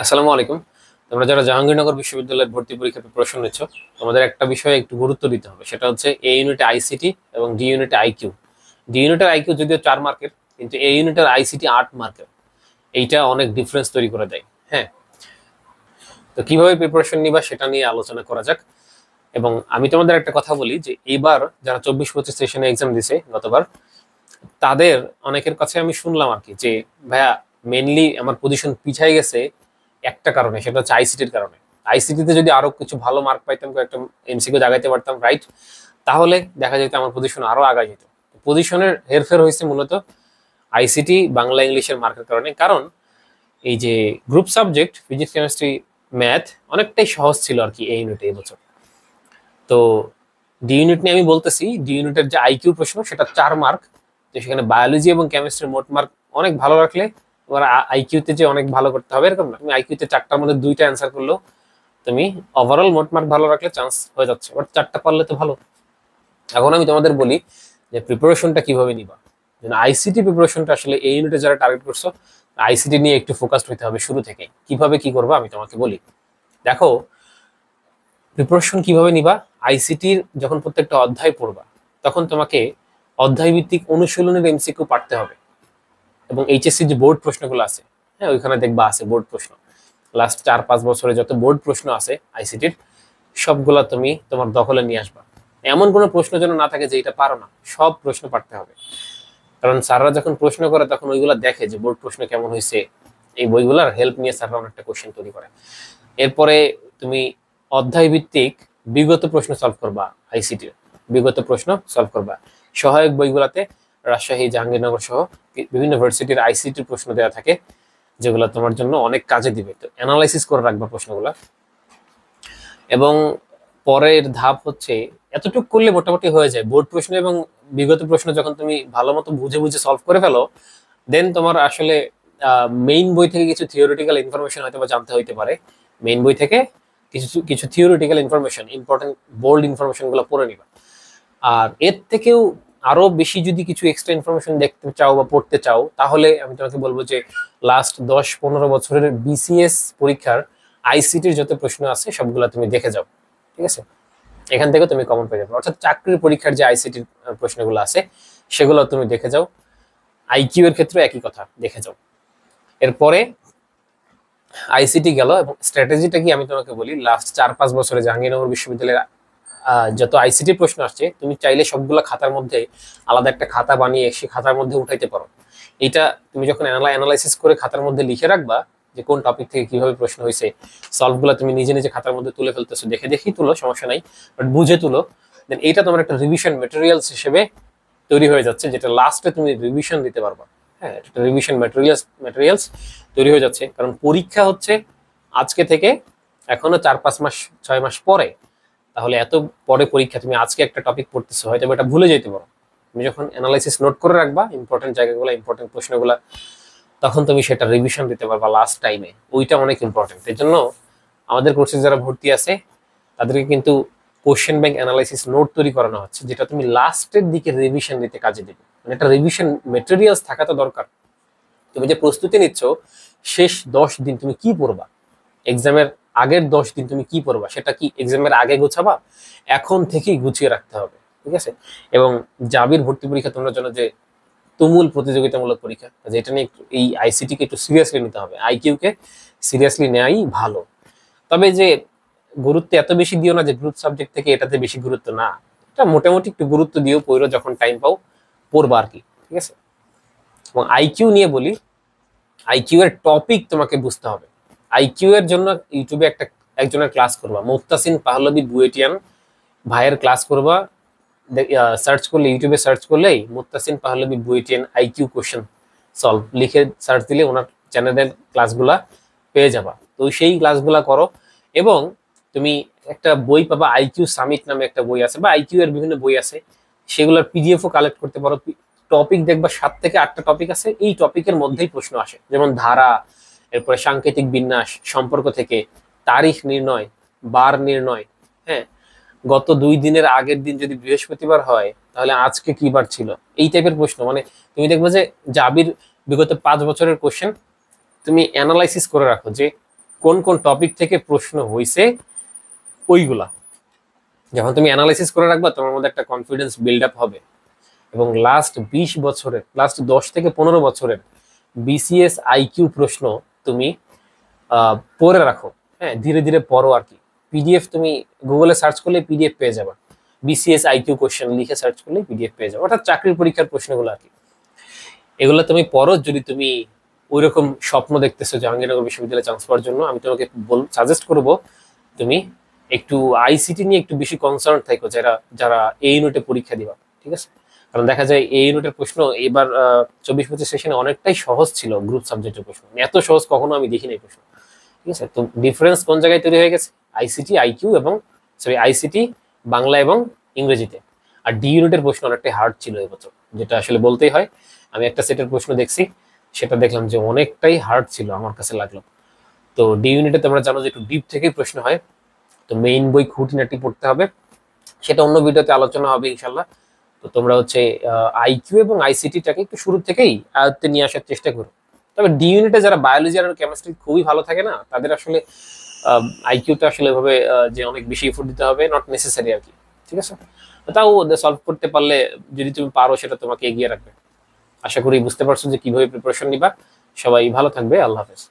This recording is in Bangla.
আসসালামু আলাইকুম। তোমরা যারা জাহাঙ্গীরনগর বিশ্ববিদ্যালয়ের ভর্তি পরীক্ষার প্রিপারেশন নিচ্ছ, তোমাদের একটা বিষয়ে একটু গুরুত্ব দিতে হবে। সেটা হচ্ছে এ ইউনিটে আইসিটি এবং ডি ইউনিটে আইকিউ। ডি ইউনিটের আইকিউ যদিও 4 মার্কের, কিন্তু এ ইউনিটের আইসিটি 8 মার্কের। এইটা অনেক ডিফারেন্স তৈরি করে দেয়। হ্যাঁ, তো কিভাবে প্রিপারেশন নিবা সেটা নিয়ে আলোচনা করা যাক। এবং আমি তোমাদের একটা কথা বলি যে এইবার যারা 24-25 সেশনে এক্সাম দিছে গতবার, তাদের অনেকের কাছে আমি শুনলাম আর কি যে ভাইয়া, মেনলি আমার পজিশন পিছাই গেছে একটা কারণে, সেটা হচ্ছে আইসিটির কারণে। আইসিটিতে যদি আরো কিছু ভালো মার্ক পাইতাম, একটা এমসিকিউ দাগাইতে পারতাম, রাইট, তাহলে দেখা যেত আমার পজিশন আরো আগায় যেত। পজিশনের হেরফের হয়েছে মূলত আইসিটি বাংলা ইংলিশের মার্কের কারণে। কারণ এই যে group subject physics chemistry math অনেকটাই সহজ ছিল আর কি এই ইউনিটে এবছর। তো ডি ইউনিট নিয়ে আমি বলতেছি, ডি ইউনিটের যে আইকিউ প্রশ্ন সেটা 4 মার্ক। তো সেখানে বায়োলজি এবং কেমিস্ট্রির মোট মার্ক অনেক ভালো রাখলে তোমার আইকিউতে যে অনেক ভালো করতে হবে এরকম না। তুমি আইকিউতে 4টার মধ্যে 2টা অ্যান্সার করলেও তুমি ওভারঅল মোট মার্ক ভালো রাখলে চান্স হয়ে যাচ্ছে, বাট 4টা পারলে তো ভালো। এখন আমি তোমাদের বলি যে প্রিপারেশনটা কিভাবে নিবা। আইসিটি প্রিপারেশনটা আসলে এই ইউনিটে যারা টার্গেট করছো, আইসিটি নিয়ে একটু ফোকাসড হতে হবে শুরু থেকে। কিভাবে কি করবা আমি তোমাকে বলি। দেখো, প্রিপারেশন কিভাবে নিবা। আইসিটির যখন প্রত্যেকটা অধ্যায় পড়বা, তখন তোমাকে অধ্যায় ভিত্তিক অনুশীলনের এমসিকিউ পারতে হবে। এবং এইচএসসি যে বোর্ড প্রশ্নগুলো আছে, হ্যাঁ, ওইখানে দেখবা আছে বোর্ড প্রশ্ন। লাস্ট 4-5 বছরে যত বোর্ড প্রশ্ন আছে আইসিটির, সবগুলা তুমি তোমার দখলে নিয়ে আসবা। এমন কোনো প্রশ্ন যেন না থাকে যে এটা পারো না, সব প্রশ্ন পারতে হবে। কারণ স্যাররা যখন প্রশ্ন করে তখন ওইগুলা দেখে যে বোর্ড প্রশ্ন কেমন হয়েছে, এই বইগুলার হেল্প নিয়ে স্যাররা অনেকটা কোশ্চেন তৈরি করে। এরপরে তুমি অধ্যায় ভিত্তিক বিগত প্রশ্ন সলভ করবা, আইসিটির বিগত প্রশ্ন সলভ করবা। সহায়ক বইগুলাতে রাজশাহী, জাহাঙ্গীরনগর সহ বিভিন্ন ভার্সিটির আইসিটির প্রশ্ন দেওয়া থাকে, যেগুলো তোমার জন্য অনেক কাজে দিবে। তো অ্যানালাইসিস করে রাখবা প্রশ্নগুলা। এবং পরের ধাপ হচ্ছে, এতটুকু করলে মোটামুটি হয়ে যায়। বোর্ড প্রশ্ন এবং বিগত প্রশ্ন যখন তুমি ভালো মতো বুঝে বুঝে সলভ করে ফেলো, দেন তোমার আসলে মেইন বই থেকে কিছু থিওরিটিক্যাল ইনফরমেশন হয়তো বা জানতে হইতে পারে। মেইন বই থেকে কিছু কিছু theoretical information, important bold information গুলো পড়ে নিবা। আর এর থেকেও আরো বেশি যদি কিছু এক্সট্রা ইনফরমেশন দেখতে চাও বা পড়তে চাও, তাহলে আমি তোমাকে বলবো যে লাস্ট 10-15 বছরের বিসিএস পরীক্ষার আইসিটির যত প্রশ্ন আছে সবগুলা তুমি দেখে যাও। ঠিক আছে, এখান থেকে তুমি কমন পেয়ে যাবে। অর্থাৎ চাকরির পরীক্ষার যে আইসিটির প্রশ্নগুলো আছে সেগুলো তুমি দেখে যাও। আইকিউ এর ক্ষেত্রে একই কথা, দেখে যাও। এরপরে আইসিটি গেল, এবং স্ট্র্যাটেজিটা কি আমি তোমাকে বলি। লাস্ট 4-5 বছরে জাহাঙ্গীরনগর বিশ্ববিদ্যালয়ের যত আইসিটি প্রশ্ন আসছে, তুমি চাইলে সবগুলা খাতার মধ্যে আলাদা একটা খাতা বানিয়ে সেই খাতার মধ্যে উঠাইতে পারো। এটা তুমি যখন অ্যানালাইসিস করে খাতার মধ্যে লিখে রাখবা যে কোন টপিক থেকে কিভাবে প্রশ্ন হয়েছে, সলভগুলো তুমি নিজে নিজে খাতার মধ্যে তুলে ফেলতেছো, দেখে দেখেই তুলো, সমস্যা নাই, বাট বুঝে তুলো। দেন এইটা তোমার একটা রিভিশন মেটেরিয়ালস হিসেবে তৈরি হয়ে যাচ্ছে, যেটা লাস্টে তুমি রিভিশন দিতে পারবা। হ্যাঁ, এটা রিভিশন ম্যাটেরিয়ালস তৈরি হয়ে যাচ্ছে। কারণ পরীক্ষা হচ্ছে আজকে থেকে এখনো 4-5 মাস 6 মাস পরে। তাহলে এত পরে পরীক্ষা, তুমি আজকে একটা টপিক পড়তেছো, হয়তো এটা ভুলে যেতে পারো। তুমি যখন অ্যানালাইসিস নোট করে রাখবা ইম্পর্টেন্ট জায়গাগুলো, ইম্পর্টেন্ট প্রশ্নগুলো, তখন তুমি সেটা রিভিশন দিতে পারবা লাস্ট টাইমে। ওইটা অনেক ইম্পর্টেন্ট। এর জন্য আমাদের কোর্সে যারা ভর্তি আছে তাদেরকে কিন্তু কোশ্চেন ব্যাংক অ্যানালাইসিস নোট তৈরি করানো হচ্ছে, যেটা তুমি লাস্টের দিকে রিভিশন দিতে কাজে দিবে। মানে একটা রিভিশন মেটেরিয়ালস থাকা তো দরকার। তুমি যে প্রস্তুতি নিচ্ছ, শেষ 10 দিন তুমি কি পড়বা, এক্সামের আগের 10 দিন তুমি কি পড়বা, সেটা কি এক্সামের আগে গুছাবা? এখন থেকেই গুছিয়ে রাখতে হবে। ঠিক আছে। এবং জাবির ভর্তি পরীক্ষা তোমরা জানো যে তুমুল প্রতিযোগিতামূলক পরীক্ষা, যেটা নিয়ে এই আইসিটি কে একটু সিরিয়াসলি নিতে হবে, আইকিউ কে সিরিয়াসলি নেওয়াই ভালো। তবে যে গুরুত্ব এত বেশি দিও না যে গ্রুপ সাবজেক্ট থেকে এটাতে বেশি গুরুত্ব না, এটা মোটামুটি একটু গুরুত্ব দিও, পড়ো যখন টাইম পাও, পড়বা আর কি। ঠিক আছে। এবং আইকিউ নিয়ে বলি, আইকিউ এর টপিক তোমাকে বুঝতে হবে। আইকিউ এর জন্য ইউটিউবে একজনের ক্লাস করবা, মুফতাসিন পাহলবী বুয়েটিয়ান ভাইয়ের ক্লাস করবা। সার্চ করলে, ইউটিউবে সার্চ করলেই মুফতাসিন পাহলবী বুয়েটিয়ান আইকিউ কোশ্চেন সলভ লিখে সার্চ দিলে ওনার চ্যানেলের ক্লাসগুলা পেয়ে যাবা। তো সেই ক্লাসগুলা করো। এবং তুমি একটা বই পাবা, আইকিউ সামিট নামে একটা বই আছে, বা আইকিউ এর বিভিন্ন বই আছে, সেগুলোর পিডিএফও কালেক্ট করতে পারো। টপিক দেখবা 7 থেকে 8টা টপিক আছে, এই টপিকের মধ্যেই প্রশ্ন আসে, যেমন ধারা, এরপরে সাংকেতিক বিন্যাস, সম্পর্ক থেকে তারিখ নির্ণয়, বার নির্ণয়। হ্যাঁ, গত 2 দিনের আগের দিন যদি বৃহস্পতিবার হয় তাহলে আজকে কি বার ছিল, এই টাইপের প্রশ্ন। মানে তুমি দেখবে যে জাবির বিগত 5 বছরের কোশ্চেন তুমি অ্যানালাইসিস করে রাখো যে কোন কোন টপিক থেকে প্রশ্ন হয়েছে ওইগুলা যখন তুমি অ্যানালাইসিস করে রাখবা, তোমার মধ্যে একটা কনফিডেন্স বিল্ড আপ হবে। এবং লাস্ট 20 বছরের, লাস্ট 10 থেকে 15 বছরের বিসিএস আইকিউ প্রশ্ন তুমি পড়ে রাখো। হ্যাঁ, ধীরে ধীরে পড়ো আর কি। পিডিএফ তুমি গুগলে সার্চ করলে পিডিএফ পেয়ে যাবে। বিসিএস আইকিউ কোশ্চেন লিখে সার্চ করলে পিডিএফ পেয়ে যাবে, অর্থাৎ চাকরির পরীক্ষার প্রশ্নগুলো আর কি। এগুলো তুমি পড়ো। যদি তুমি ওইরকম স্বপ্ন দেখতেছো জাহাঙ্গীরনগর বিশ্ববিদ্যালয়ে চান্স পাওয়ার জন্য, আমি তোমাকে সাজেস্ট করবো তুমি একটু আইসিটি নিয়ে একটু বেশি কনসার্ন থাকো, যারা যারা এই ইউনিটে পরীক্ষা দিবা। ঠিক আছে? কারণ দেখা যায় এই ইউনিটের প্রশ্ন এবার 24-25 সেশনে অনেকটাই সহজ ছিল। গ্রুপ সাবজেক্টের প্রশ্ন এত সহজ কখনো আমি দেখিনি এই প্রশ্ন। ঠিক আছে? তো ডিফারেন্স কোন জায়গায় তৈরি হয়ে গেছে? আইসিটি আইকিউ এবং আইসিটি বাংলা এবং ইংরেজিতে। আর ডি ইউনিটের প্রশ্ন অনেকটাই হার্ড ছিল এবছর, যেটা আসলে বলতেই হয়। আমি একটা সেটের প্রশ্ন দেখছি, সেটা দেখলাম যে অনেকটাই হার্ড ছিল আমার কাছে লাগলো। তো ডি ইউনিটে তোমরা জানো যে একটু ডিপ থেকেই প্রশ্ন হয়। তো মেইন বই খুঁটিনাটি পড়তে হবে, সেটা অন্য ভিডিওতে আলোচনা হবে ইনশাল্লাহ। তো তোমরা হচ্ছে আইকিউ এবং আইসিটিটাকে একটু শুরু থেকেই আয়ত্তে নিয়ে আসার চেষ্টা করো। তবে ডি ইউনিটে যারা বায়োলজি আর কেমিস্ট্রি খুবই ভালো থাকে না, তাদের আসলে আইকিউটা আসলে এভাবে যে অনেক বেশি এফোর্ট দিতে হবে নট নেসেসারি আর কি। ঠিক আছে? তাও সলভ করতে পারলে, যদি তুমি পারো, সেটা তোমাকে এগিয়ে রাখবে। আশা করি বুঝতে পারছো যে কিভাবে প্রিপারেশন নিবা। সবাই ভালো থাকবে। আল্লাহ হাফেজ।